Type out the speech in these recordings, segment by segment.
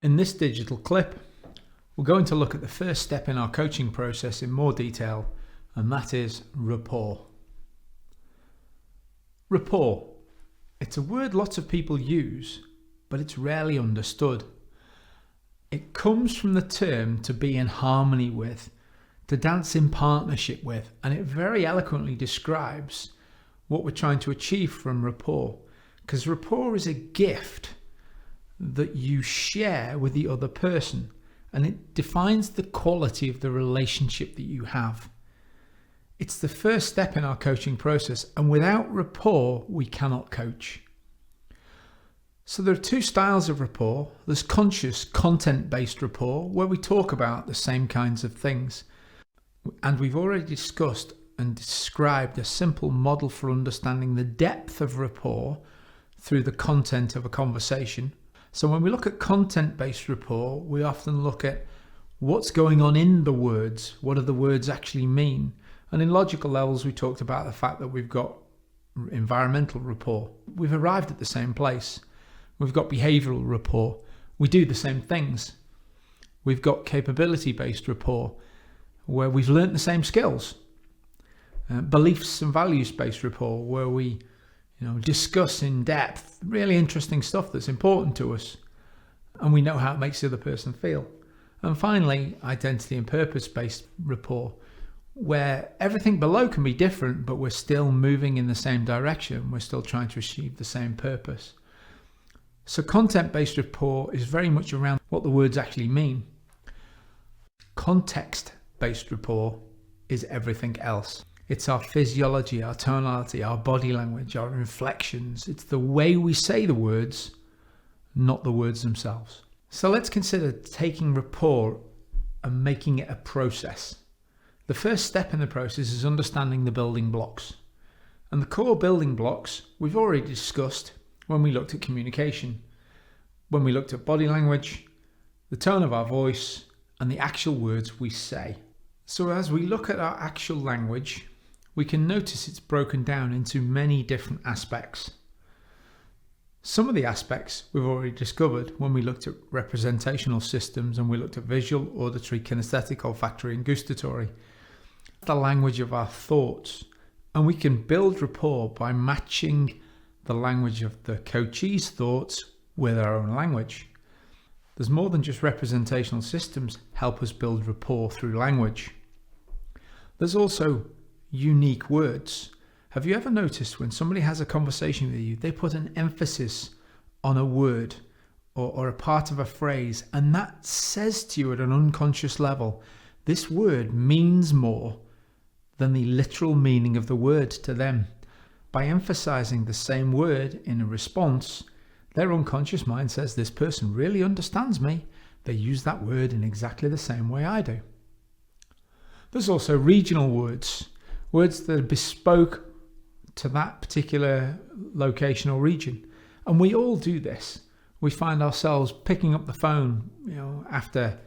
In this digital clip, we're going to look at the first step in our coaching process in more detail, and that is rapport. Rapport. It's a word lots of people use, but it's rarely understood. It comes from the term to be in harmony with, to dance in partnership with, and it very eloquently describes what we're trying to achieve from rapport, because rapport is a gift that you share with the other person, and it defines the quality of the relationship that you have. It's the first step in our coaching process, and without rapport, we cannot coach. So there are two styles of rapport. There's conscious, content-based rapport, where we talk about the same kinds of things. And we've already discussed and described a simple model for understanding the depth of rapport through the content of a conversation. So when we look at content-based rapport, we often look at what's going on in the words. What do the words actually mean? And in logical levels, we talked about the fact that we've got environmental rapport. We've arrived at the same place. We've got behavioral rapport. We do the same things. We've got capability-based rapport, where we've learnt the same skills. Beliefs and values-based rapport, where we discuss in depth really interesting stuff that's important to us, and we know how it makes the other person feel. And finally, identity and purpose-based rapport, where everything below can be different, but we're still moving in the same direction. We're still trying to achieve the same purpose. So content-based rapport is very much around what the words actually mean. Context-based rapport is everything else. It's our physiology, our tonality, our body language, our inflections. It's the way we say the words, not the words themselves. So let's consider taking rapport and making it a process. The first step in the process is understanding the building blocks. And the core building blocks we've already discussed when we looked at communication, when we looked at body language, the tone of our voice, and the actual words we say. So as we look at our actual language, we can notice it's broken down into many different aspects. Some of the aspects we've already discovered when we looked at representational systems and we looked at visual, auditory, kinesthetic, olfactory, and gustatory. The language of our thoughts. And we can build rapport by matching the language of the coachee's thoughts with our own language. There's more than just representational systems help us build rapport through language. There's also unique words. Have you ever noticed when somebody has a conversation with you, they put an emphasis on a word or a part of a phrase, and that says to you at an unconscious level, this word means more than the literal meaning of the word to them. By emphasizing the same word in a response, their unconscious mind says, this person really understands me. They use that word in exactly the same way I do. There's also regional words that are bespoke to that particular location or region. And we all do this. We find ourselves picking up the phone, after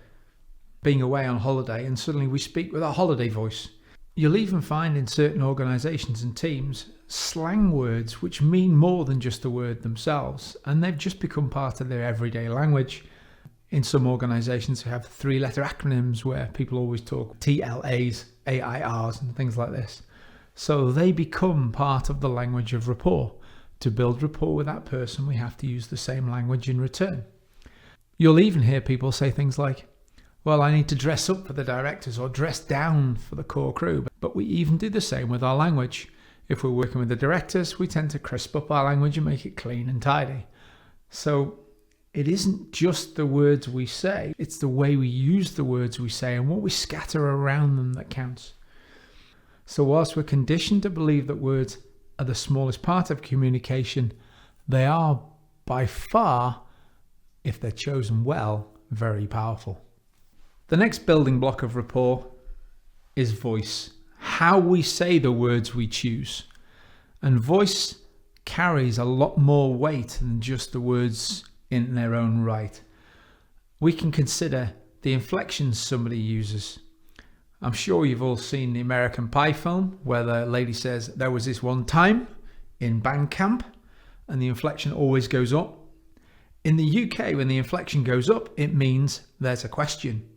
being away on holiday, and suddenly we speak with our holiday voice. You'll even find in certain organizations and teams slang words which mean more than just the word themselves, and they've just become part of their everyday language. In some organizations, we have 3-letter acronyms where people always talk TLAs, AIRs, and things like this. So they become part of the language of rapport. To build rapport with that person, we have to use the same language in return. You'll even hear people say things like, well, I need to dress up for the directors or dress down for the core crew. But we even do the same with our language. If we're working with the directors, we tend to crisp up our language and make it clean and tidy. So it isn't just the words we say, it's the way we use the words we say and what we scatter around them that counts. So whilst we're conditioned to believe that words are the smallest part of communication, they are by far, if they're chosen well, very powerful. The next building block of rapport is voice, how we say the words we choose. And voice carries a lot more weight than just the words in their own right. We can consider the inflections somebody uses. I'm sure you've all seen the American Pie film where the lady says, there was this one time in band camp, and the inflection always goes up. In the UK, when the inflection goes up, it means there's a question.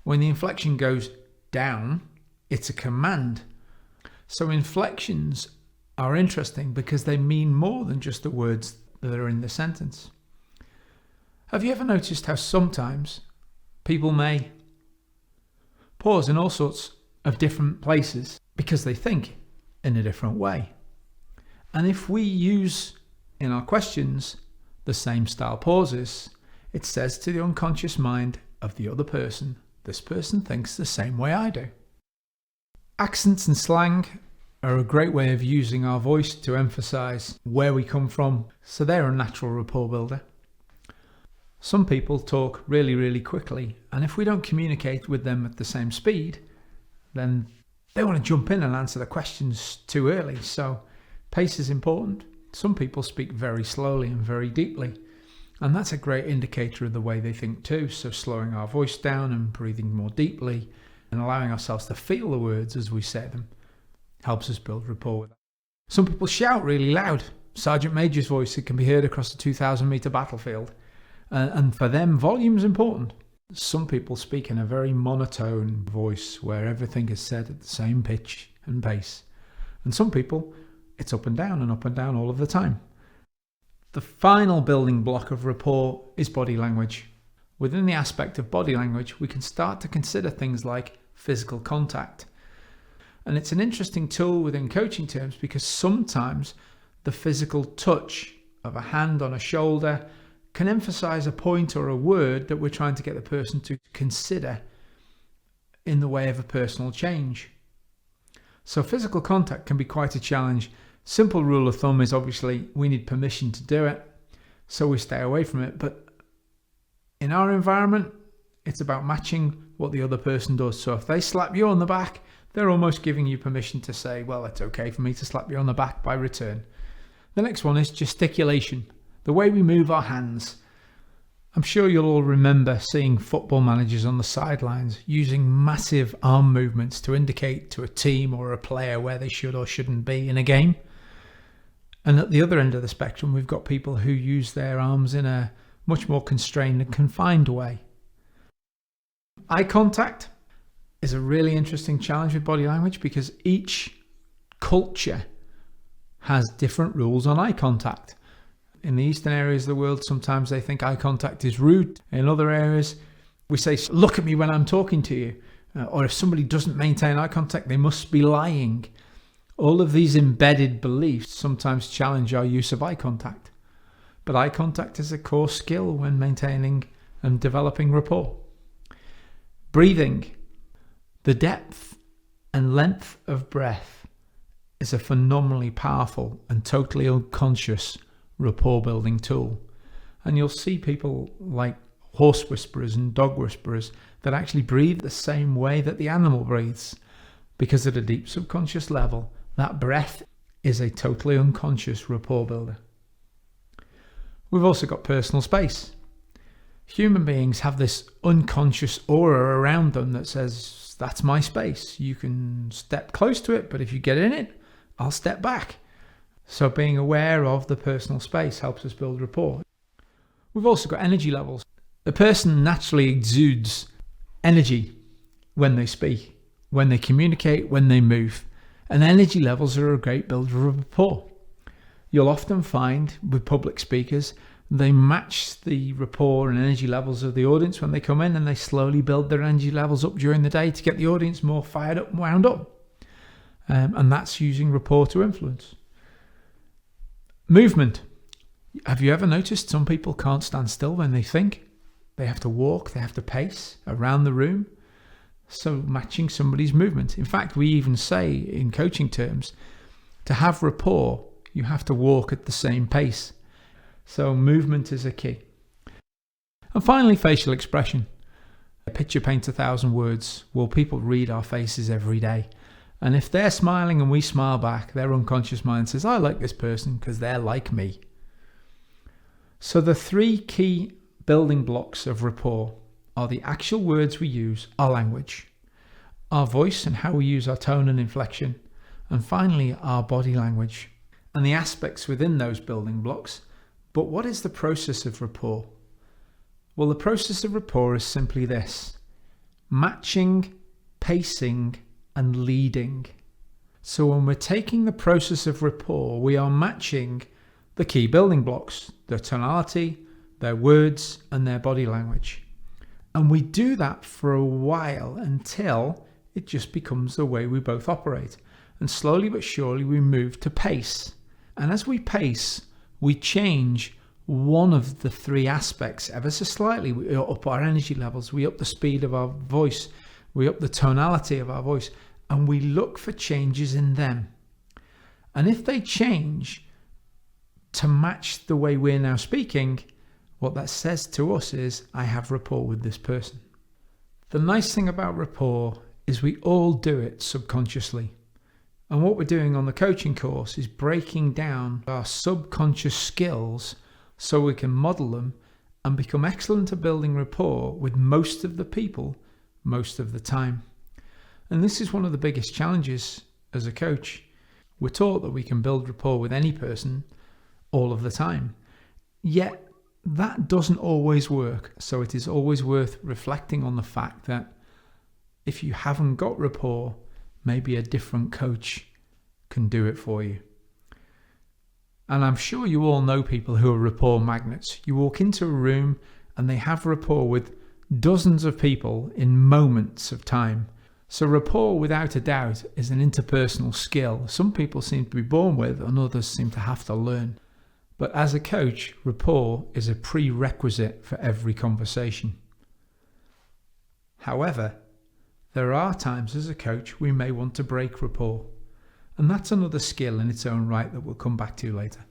When the inflection goes down, it's a command. So inflections are interesting because they mean more than just the words that are in the sentence. Have you ever noticed how sometimes people may pause in all sorts of different places because they think in a different way? And if we use in our questions the same style pauses, it says to the unconscious mind of the other person, this person thinks the same way I do. Accents and slang are a great way of using our voice to emphasize where we come from, so they're a natural rapport builder. Some people talk really, really quickly, and if we don't communicate with them at the same speed, then they want to jump in and answer the questions too early. So pace is important. Some people speak very slowly and very deeply, and that's a great indicator of the way they think too. So slowing our voice down and breathing more deeply and allowing ourselves to feel the words as we say them helps us build rapport with them. Some people shout really loud. Sergeant Major's voice, it can be heard across a 2,000-metre battlefield. And for them, volume's important. Some people speak in a very monotone voice where everything is said at the same pitch and pace. And some people, it's up and down all of the time. The final building block of rapport is body language. Within the aspect of body language, we can start to consider things like physical contact. And it's an interesting tool within coaching terms because sometimes the physical touch of a hand on a shoulder can emphasize a point or a word that we're trying to get the person to consider in the way of a personal change. So physical contact can be quite a challenge. Simple rule of thumb is obviously we need permission to do it, so we stay away from it. But in our environment, it's about matching what the other person does. So if they slap you on the back, they're almost giving you permission to say, well, it's okay for me to slap you on the back by return. The next one is gesticulation, the way we move our hands. I'm sure you'll all remember seeing football managers on the sidelines using massive arm movements to indicate to a team or a player where they should or shouldn't be in a game. And at the other end of the spectrum, we've got people who use their arms in a much more constrained and confined way. Eye contact is a really interesting challenge with body language because each culture has different rules on eye contact. In the eastern areas of the world, sometimes they think eye contact is rude. In other areas, we say, look at me when I'm talking to you. Or if somebody doesn't maintain eye contact, they must be lying. All of these embedded beliefs sometimes challenge our use of eye contact. But eye contact is a core skill when maintaining and developing rapport. Breathing. The depth and length of breath is a phenomenally powerful and totally unconscious rapport building tool. And you'll see people like horse whisperers and dog whisperers that actually breathe the same way that the animal breathes, because at a deep subconscious level, that breath is a totally unconscious rapport builder. We've also got personal space. Human beings have this unconscious aura around them that says, that's my space. You can step close to it, but if you get in it, I'll step back. So being aware of the personal space helps us build rapport. We've also got energy levels. The person naturally exudes energy when they speak, when they communicate, when they move. And energy levels are a great builder of rapport. You'll often find with public speakers, they match the rapport and energy levels of the audience when they come in, and they slowly build their energy levels up during the day to get the audience more fired up and wound up. And that's using rapport to influence. Movement. Have you ever noticed some people can't stand still when they think? They have to walk, they have to pace around the room. So matching somebody's movement. In fact, we even say in coaching terms, to have rapport, you have to walk at the same pace. So movement is a key. And finally, facial expression. A picture paints 1,000 words. Well, people read our faces every day. And if they're smiling and we smile back, their unconscious mind says, I like this person because they're like me. So the three key building blocks of rapport are the actual words we use, our language, our voice and how we use our tone and inflection, and finally our body language. And the aspects within those building blocks But what is the process of rapport? Well, the process of rapport is simply this: matching, pacing, and leading. So when we're taking the process of rapport, we are matching the key building blocks, their tonality, their words, and their body language. And we do that for a while until it just becomes the way we both operate. And slowly but surely we move to pace. And as we pace, we change one of the three aspects ever so slightly. We up our energy levels, we up the speed of our voice, we up the tonality of our voice, and we look for changes in them. And if they change to match the way we're now speaking, what that says to us is, I have rapport with this person. The nice thing about rapport is we all do it subconsciously. And what we're doing on the coaching course is breaking down our subconscious skills so we can model them and become excellent at building rapport with most of the people most of the time. And this is one of the biggest challenges as a coach. We're taught that we can build rapport with any person all of the time. Yet that doesn't always work. So it is always worth reflecting on the fact that if you haven't got rapport, maybe a different coach can do it for you. And I'm sure you all know people who are rapport magnets. You walk into a room and they have rapport with dozens of people in moments of time. So rapport, without a doubt, is an interpersonal skill some people seem to be born with and others seem to have to learn. But as a coach, rapport is a prerequisite for every conversation. However, there are times as a coach we may want to break rapport. And that's another skill in its own right that we'll come back to later.